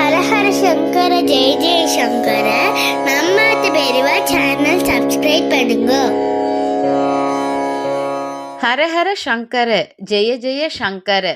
ஹரஹர சங்கர ஜெய ஜெய சங்கர நம்ம பெரியவா channel subscribe பண்ணுங்க. ஹரஹர சங்கர ஜெய ஜெய சங்கர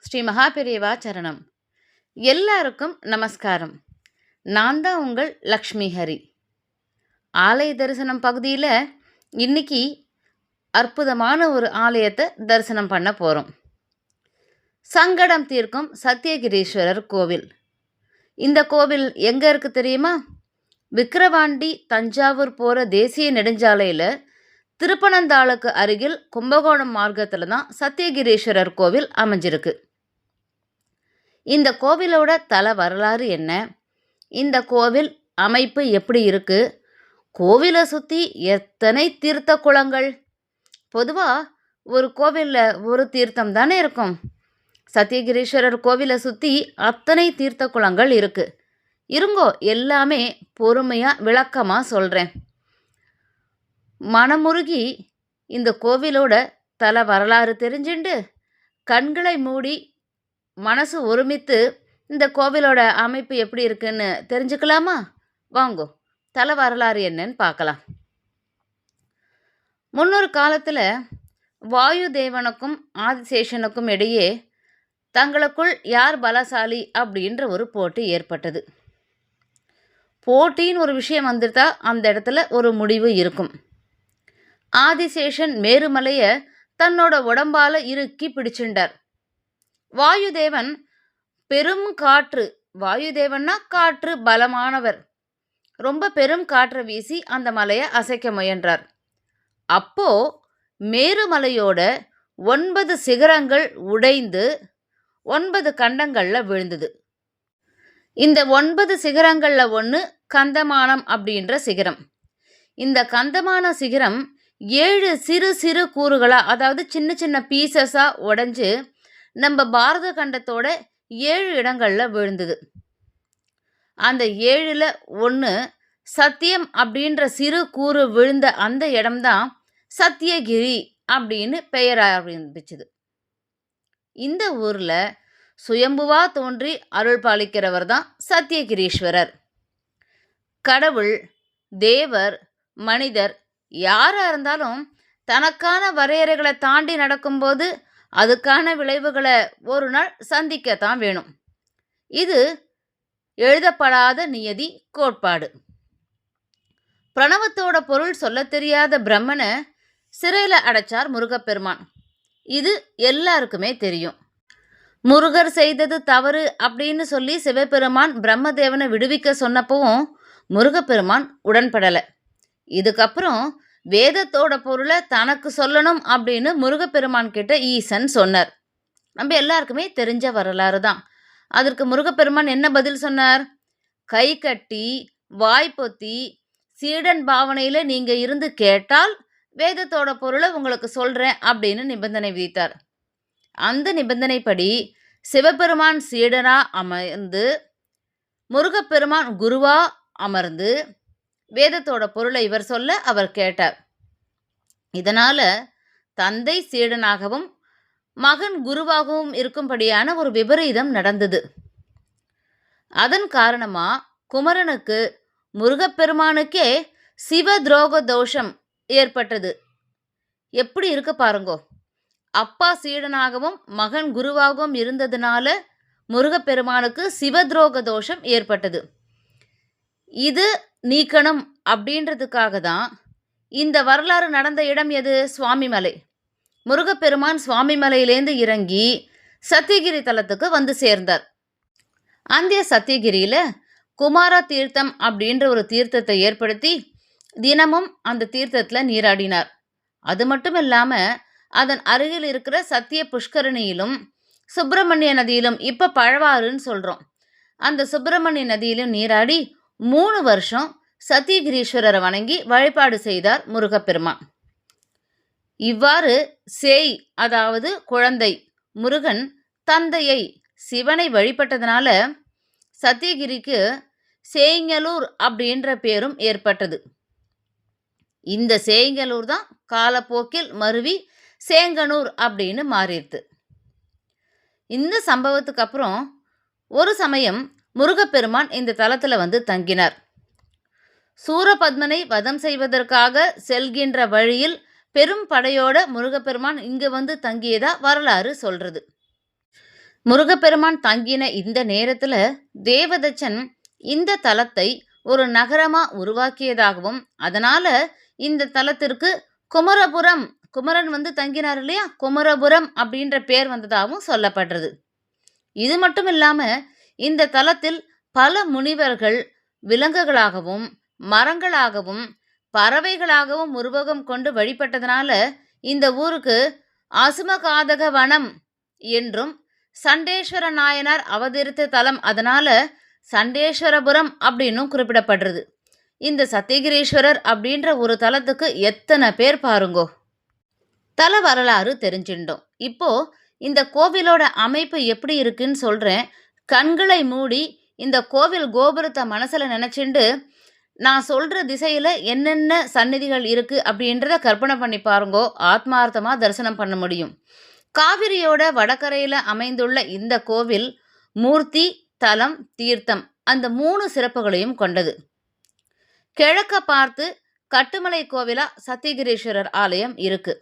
ஸ்ரீ மகாபெரியவா சரணம். எல்லாருக்கும் நமஸ்காரம். நான் தான் உங்கள் லக்ஷ்மி ஹரி. ஆலய தரிசனம் பகுதியில் இன்னைக்கு அற்புதமான ஒரு ஆலயத்தை தரிசனம் பண்ண போகிறோம். சங்கடம் தீர்க்கும் சத்தியகிரீஸ்வரர் கோவில். இந்த கோவில் எங்கே இருக்குது தெரியுமா? விக்கிரவாண்டி தஞ்சாவூர் போகிற தேசிய நெடுஞ்சாலையில் திருப்பனந்தாளுக்கு அருகில் கும்பகோணம் மார்க்கத்தில் தான் சத்தியகிரீஸ்வரர் கோவில் அமைஞ்சிருக்கு. இந்த கோவிலோட தல வரலாறு என்ன, இந்த கோவில் அமைப்பு எப்படி இருக்குது, கோவிலை சுற்றி எத்தனை தீர்த்த குளங்கள்? பொதுவாக ஒரு கோவிலில் ஒரு தீர்த்தம் தானே இருக்கும். சத்தியகிரீஸ்வரர் கோவிலை சுற்றி அத்தனை தீர்த்த குளங்கள் இருக்குது. இருங்கோ, எல்லாமே பொறுமையாக விளக்கமாக சொல்கிறேன். மனமுருகி இந்த கோவிலோட தல வரலாறு தெரிஞ்சுண்டு கண்களை மூடி மனசு ஒருமித்து இந்த கோவிலோட அமைப்பு எப்படி இருக்குன்னு தெரிஞ்சுக்கலாமா? வாங்கோ, தல வரலாறு என்னன்னு பார்க்கலாம். முன்னொரு காலத்தில் வாயு தேவனுக்கும் ஆதிசேஷனுக்கும் இடையே தங்களுக்குள் யார் பலசாலி அப்படின்ற ஒரு போட்டி ஏற்பட்டது. போட்டின்னு ஒரு விஷயம் வந்துட்டா அந்த இடத்துல ஒரு முடிவு இருக்கும். ஆதிசேஷன் மேருமலையை தன்னோட உடம்பால் இறுக்கி பிடிச்சுண்டார். வாயுதேவன் பெரும் காற்று, வாயுதேவன்னா காற்று பலமானவர், ரொம்ப பெரும் காற்றை வீசி அந்த மலையை அசைக்க முயன்றார். அப்போ மேருமலையோட 9 சிகரங்கள் உடைந்து 9 கண்டங்களில் விழுந்தது. இந்த 9 சிகரங்களில் ஒன்று கந்தமானம் அப்படின்ற சிகரம். இந்த கந்தமான சிகரம் 7 சிறு சிறு கூறுகளாக, அதாவது சின்ன சின்ன பீசஸாக உடைஞ்சு நம்ம பாரத கண்டத்தோட 7 இடங்களில் விழுந்தது. அந்த 7ல் ஒன்று சத்தியம் அப்படின்ற சிறு கூறு விழுந்த அந்த இடம்தான் சத்தியகிரி அப்படின்னு பெயர் ஆரம்பிச்சுது. இந்த ஊரில் சுயம்புவா தோன்றி அருள் பாலிக்கிறவர் தான் சத்தியகிரீஸ்வரர். கடவுள், தேவர், மனிதர் யாராக இருந்தாலும் தனக்கான வரையறைகளை தாண்டி நடக்கும்போது அதுக்கான விளைவுகளை ஒரு நாள் சந்திக்கத்தான் வேணும். இது எழுதப்படாத நியதி கோட்பாடு. பிரணவத்தோட பொருள் சொல்ல தெரியாத பிரம்மனை சிறையில் அடைச்சார் முருகப்பெருமான். இது எல்லாருக்குமே தெரியும். முருகர் செய்தது தவறு அப்படின்னு சொல்லி சிவபெருமான் பிரம்மதேவனை விடுவிக்க சொன்னப்பவும் முருகப்பெருமான் உடன்படலை. இதுக்கப்புறம் வேதத்தோட பொருளை தனக்கு சொல்லணும் அப்படின்னு முருகப்பெருமான் கிட்ட ஈசன் சொன்னார். நம்ம எல்லாருக்குமே தெரிஞ்ச வரலாறு தான். அதற்கு முருகப்பெருமான் என்ன பதில் சொன்னார்? கை கட்டி வாய்ப்பொத்தி சீடன் பாவனையில் நீங்கள் இருந்து கேட்டால் வேதத்தோட பொருளை உங்களுக்கு சொல்கிறேன் அப்படின்னு நிபந்தனை விதித்தார். அந்த நிபந்தனைப்படி சிவபெருமான் சீடனா அமர்ந்து முருகப்பெருமான் குருவா அமர்ந்து வேதத்தோட பொருளை இவர் சொல்ல அவர் கேட்டார். இதனால் தந்தை சீடனாகவும் மகன் குருவாகவும் இருக்கும்படியான ஒரு விபரீதம் நடந்தது. அதன் காரணமாக குமரனுக்கு முருகப்பெருமானுக்கே சிவ துரோக தோஷம் ஏற்பட்டது. எப்படி இருக்கு பாருங்கோ. அப்பா சீடனாகவும் மகன் குருவாகவும் இருந்ததுனால முருகப்பெருமானுக்கு சிவத்ரோக தோஷம் ஏற்பட்டது. இது நீக்கணும் அப்படின்றதுக்காக தான் இந்த வரலாறு நடந்த இடம் எது? சுவாமிமலை. முருகப்பெருமான் சுவாமிமலையிலேருந்து இறங்கி சத்தியகிரி தலத்துக்கு வந்து சேர்ந்தார். அந்த சத்தியகிரியில் குமார தீர்த்தம் அப்படின்ற ஒரு தீர்த்தத்தை ஏற்படுத்தி தினமும் அந்த தீர்த்தத்தில் நீராடினார். அது மட்டும் இல்லாமல் அதன் அருகில் இருக்கிற சத்திய புஷ்கரணியிலும் சுப்பிரமணிய நதியிலும், இப்போ பழவாறுன்னு சொல்கிறோம், அந்த சுப்பிரமணிய நதியிலும் நீராடி 3 வருஷம் சத்தியகிரீஸ்வரரை வணங்கி வழிபாடு செய்தார் முருகப்பெருமான். இவ்வாறு சேய், அதாவது குழந்தை, முருகன் தந்தையை சிவனை வழிபட்டதுனால சத்தியகிரிக்கு சேங்கலூர் அப்படின்ற பேரும் ஏற்பட்டது. இந்த சேங்கலூர் தான் காலப்போக்கில் மருவி சேங்கனூர் அப்படின்னு மாறிடுது. இந்த சம்பவத்துக்கு அப்புறம் ஒரு சமயம் முருகப்பெருமான் இந்த தலத்தில் வந்து தங்கினார். சூரபத்மனை வதம் செய்வதற்காக செல்கின்ற வழியில் பெரும் படையோட முருகப்பெருமான் இங்கு வந்து தங்கியதா வரலாறு சொல்றது. முருகப்பெருமான் தங்கின இந்த நேரத்தில் தேவதச்சன் இந்த தலத்தை ஒரு நகரமா உருவாக்கியதாகவும் அதனால இந்த தலத்திற்கு குமரபுரம், குமரன் வந்து தங்கினார் இல்லையா, குமரபுரம் அப்படின்ற பேர் வந்ததாகவும் சொல்லப்படுறது. இது மட்டும் இல்லாம இந்த தலத்தில் பல முனிவர்கள் விலங்குகளாகவும் மரங்களாகவும் பறவைகளாகவும் உருவகம் கொண்டு வழிபட்டதனால இந்த ஊருக்கு அசுமகாதக வனம் என்றும், சண்டேஸ்வர நாயனார் அவதரித்த தலம் அதனால சண்டேஸ்வரபுரம் அப்படின்னும் குறிப்பிடப்படுறது. இந்த சத்தியகிரீஸ்வரர் அப்படின்ற ஒரு தலத்துக்கு எத்தனை பேர் பாருங்கோ. தல வரலாறு தெரிஞ்சிட்டோம். இப்போ இந்த கோவிலோட அமைப்பு எப்படி இருக்குன்னு சொல்றேன். கண்களை மூடி இந்த கோவில் கோபுரத்தை மனசுல நினைச்சுண்டு நான் சொல்ற திசையில என்னென்ன சந்நிதிகள் இருக்கு அப்படின்றத கற்பனை பண்ணி பாருங்கோ. ஆத்மார்த்தமா தரிசனம் பண்ண முடியும். காவிரியோட வடகரையில அமைந்துள்ள இந்த கோவில் மூர்த்தி, தலம், தீர்த்தம் அந்த 3 சிறப்புகளையும் கொண்டது. கிழக்க பார்த்து கட்டுமலை கோவிலா சத்தியகிரீஸ்வரர் ஆலயம் இருக்கு.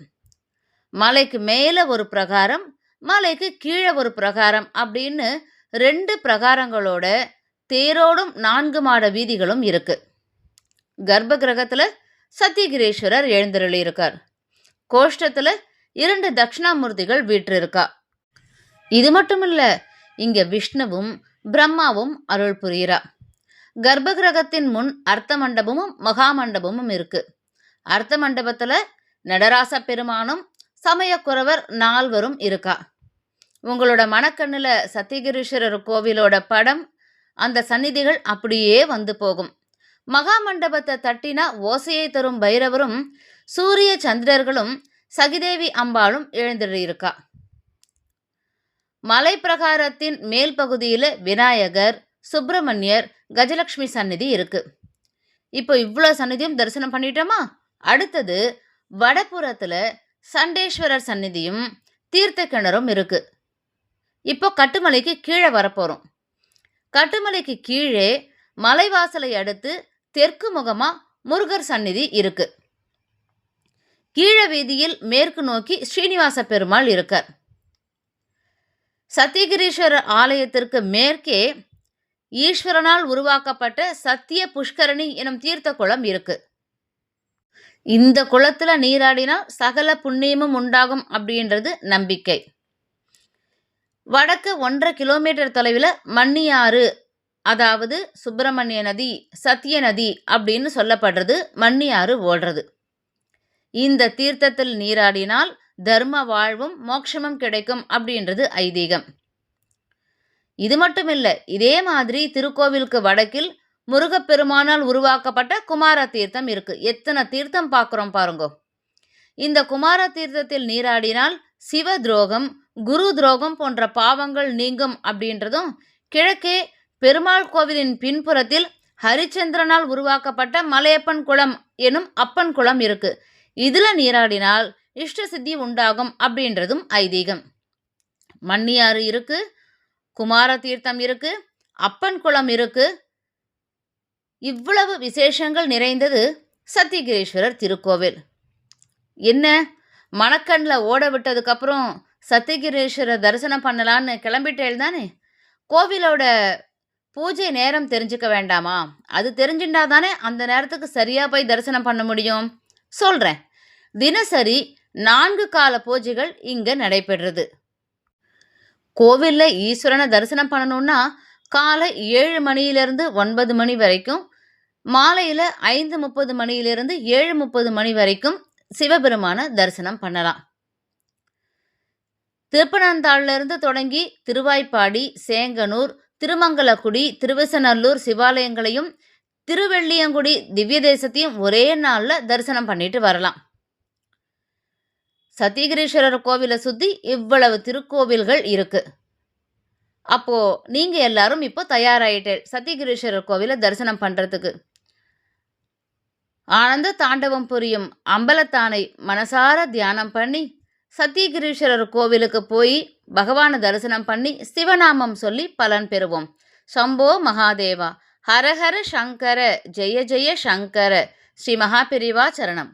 மலைக்கு மேலே ஒரு பிரகாரம், மலைக்கு கீழே ஒரு பிரகாரம் அப்படின்னு 2 பிரகாரங்களோட தேரோடும் 4 மாட வீதிகளும் இருக்கு. கர்ப்ப கிரகத்தில் சத்தியகிரீஸ்வரர் எழுந்தருளி இருக்கார். கோஷ்டத்தில் 2 தட்சிணாமூர்த்திகள் வீற்றிருக்கா. இது மட்டும் இல்லை, இங்க விஷ்ணுவும் பிரம்மாவும் அருள் புரிகிறா. கர்ப்ப கிரகத்தின் முன் அர்த்த மண்டபமும் மகா மண்டபமும் இருக்கு. அர்த்த மண்டபத்தில் நடராச பெருமானும் சமயக்குறவர் 4 இருக்கா. உங்களோட மனக்கண்ணில் சத்தியகிரீஸ்வரர் கோவிலோட படம், அந்த சந்நிதிகள் அப்படியே வந்து போகும். மகா மண்டபத்தை தட்டினா ஓசையை தரும் பைரவரும் சூரிய சந்திரர்களும் சகிதேவி அம்பாளும் எழுந்திருக்கா. மலை பிரகாரத்தின் மேல் பகுதியில் விநாயகர், சுப்பிரமணியர், கஜலட்சுமி சந்நிதி இருக்கு. இப்போ இவ்வளோ சந்நிதியும் தரிசனம் பண்ணிட்டோமா? அடுத்தது வடபுறத்தில் சண்டேஸ்வரர் சந்நிதியும் தீர்த்த கிணறும் இருக்கு. இப்போ கட்டுமலைக்கு கீழே வரப்போகிறோம். கட்டுமலைக்கு கீழே மலைவாசலை அடுத்து தெற்கு முகமா முருகர் சந்நிதி இருக்கு. கீழ வீதியில் மேற்கு நோக்கி ஸ்ரீனிவாச பெருமாள் இருக்கார். சத்தியகிரீஸ்வரர் ஆலயத்திற்கு மேற்கே ஈஸ்வரனால் உருவாக்கப்பட்ட சத்திய புஷ்கரணி எனும் தீர்த்த குளம் இருக்கு. இந்த குளத்துல நீராடினால் சகல புண்ணியமும் உண்டாகும் அப்படின்றது நம்பிக்கை. வடக்கு 1.5 கிலோமீட்டர் தொலைவில் மன்னியாறு, அதாவது சுப்பிரமணிய நதி, சத்திய நதி அப்படின்னு சொல்லப்படுறது மன்னியாறு ஓடுறது. இந்த தீர்த்தத்தில் நீராடினால் தர்ம வாழ்வும் மோட்சமும் கிடைக்கும் அப்படின்றது ஐதீகம். இது மட்டும் இல்லை, இதே மாதிரி திருக்கோவிலுக்கு வடக்கில் முருகப்பெருமானால் உருவாக்கப்பட்ட குமார தீர்த்தம் இருக்கு. எத்தனை தீர்த்தம் பார்க்குறோம் பாருங்கோ. இந்த குமார தீர்த்தத்தில் நீராடினால் சிவ துரோகம், குரு துரோகம் போன்ற பாவங்கள் நீங்கும் அப்படின்றதும், கிழக்கே பெருமாள் கோவிலின் பின்புறத்தில் ஹரிச்சந்திரனால் உருவாக்கப்பட்ட மலையப்பன் குளம் எனும் அப்பன் குளம் இருக்கு. இதுல நீராடினால் இஷ்ட சித்தி உண்டாகும் அப்படின்றதும் ஐதீகம். மன்னியாறு இருக்கு, குமார தீர்த்தம் இருக்கு, அப்பன் குளம் இருக்கு. இவ்வளவு விசேஷங்கள் நிறைந்தது சத்தியகிரீஸ்வரர் திருக்கோவில். என்ன, மணக்கண்ணில் ஓட விட்டதுக்கப்புறம் சத்தியகிரீஸ்வரர் தரிசனம் பண்ணலான்னு கிளம்பிட்டேள் தானே? கோவிலோட பூஜை நேரம் தெரிஞ்சுக்க வேண்டாமா? அது தெரிஞ்சுட்டா தானே அந்த நேரத்துக்கு சரியாக போய் தரிசனம் பண்ண முடியும். சொல்கிறேன். தினசரி 4 கால பூஜைகள் இங்கே நடைபெறுறது. கோவிலில் ஈஸ்வரனை தரிசனம் பண்ணணும்னா காலை 7 மணியிலிருந்து 9 மணி வரைக்கும், மாலையில் 5:30 மணியிலிருந்து 7:30 மணி வரைக்கும் சிவபெருமான தரிசனம் பண்ணலாம். திருப்பனந்தாளிலிருந்து தொடங்கி திருவாய்ப்பாடி, சேங்கனூர், திருமங்கலக்குடி, திருவிசநல்லூர் சிவாலயங்களையும் திருவெள்ளியங்குடி திவ்ய தேசத்தையும் ஒரே நாளில் தரிசனம் பண்ணிட்டு வரலாம். சத்தியகிரீஸ்வரர் கோவிலை சுற்றி இவ்வளவு திருக்கோவில்கள் இருக்கு. அப்போ நீங்க எல்லாரும் இப்போ தயாராயிட்டே சத்தியகிரீஸ்வரர் கோவிலை தரிசனம் பண்றதுக்கு. ஆனந்த தாண்டவம் புரியும் அம்பலத்தானை மனசார தியானம் பண்ணி சத்தியகிரீஸ்வரர் கோவிலுக்கு போய் பகவானை தரிசனம் பண்ணி சிவநாமம் சொல்லி பலன் பெறுவோம். சம்போ மகாதேவா. ஹரஹர சங்கர ஜெய ஜெய சங்கர. ஸ்ரீ மகாபெரிவா சரணம்.